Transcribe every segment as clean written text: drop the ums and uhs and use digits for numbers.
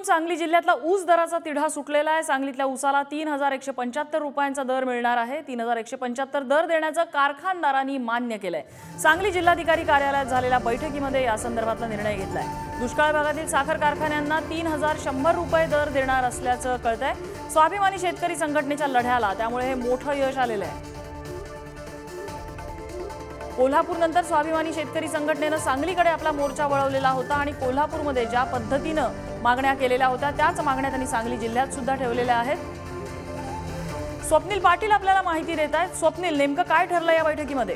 सांगली जिल्ह्यातला ऊस दराचा तिढा सुटलेला आहे। सांगलीतल्या ऊसाला 3175 रुपयांचा दर मिळणार आहे। 3175 दर देण्याचं कारखानदारांनी मान्य केलंय। सांगली जिल्हाधिकारी कार्यालयात झालेल्या बैठकीमध्ये या संदर्भातला निर्णय घेतलाय। दुष्काळ भागातील साखर कारखान्यांना 3100 रुपये दर देणार असल्याचं कळतंय। स्वाभिमानी शेतकरी संघटनेच्या लढ्याला त्यामुळे हे मोठं यश आलेलं आहे। कोल्हापूरनंतर स्वाभिमानी शेतकरी संघटनेने सांगलीकडे आपला मोर्चा वळवलेला होता आणि कोल्हापूरमध्ये ज्या पद्धतीने मागण्या केलेल्या होत्या त्याच मागण्या त्यांनी सांगली जिल्ह्यात सुद्धा ठेवलेल्या आहेत। स्वप्नील पाटील आपल्याला माहिती देत आहेत। स्वप्नील, नेमकं काय ठरलं या बैठकीमध्ये?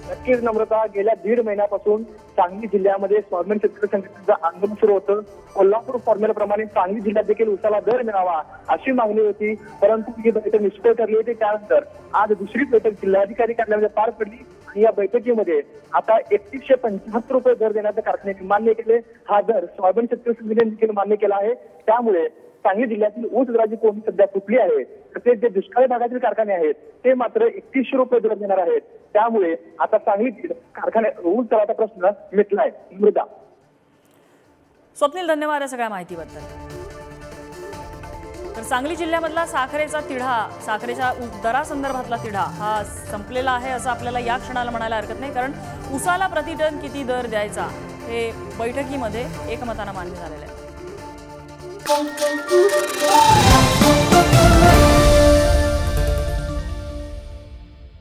नक्कीच नम्रता, गेल्या 1.5 महिन्यापासून सांगली जिल्ह्यामध्ये स्वाभिमानी शेतकरी संघटनेचं आंदोलन सुरू होतं। कोल्हापूर फॉर्म्युलाप्रमाणे सांगली जिल्ह्यात देखील ऊसाला दर मिळावा अशी मागणी होती, परंतु ही बैठक निष्फळ ठरली होती। त्यानंतर आज दुसरी बैठक जिल्हाधिकारी कार्यालयामध्ये पार पडली आणि या बैठकीमध्ये आता 3175 रुपये दर देण्याचं कारखान्याने मान्य केले। हा दर स्वाभिमानी शेतकरी संघटनेने देखील मान्य केला आहे। त्यामुळे सांगली जिल्ह्यातील ऊस दराची कोंडी सध्या तुटली आहे। तसेच जे दुष्काळी भागातील कारखाने आहेत ते मात्र 3100 रुपये दर देणार आहेत। त्यामुळे आता सांगलीतील कारखाने ऊस दराचा प्रश्न मिटलाय। मृदा, स्वप्नील, धन्यवाद या सगळ्या माहितीबद्दल। तर सांगली जिल्ह्यामधला साखरेचा तिढा, साखरेच्या दरासंदर्भातला तिढा हा संपलेला आहे असं आपल्याला या क्षणाला म्हणायला हरकत नाही, कारण ऊसाला प्रतिटन किती दर द्यायचा हे बैठकीमध्ये एकमताने मान्य झालेलं आहे।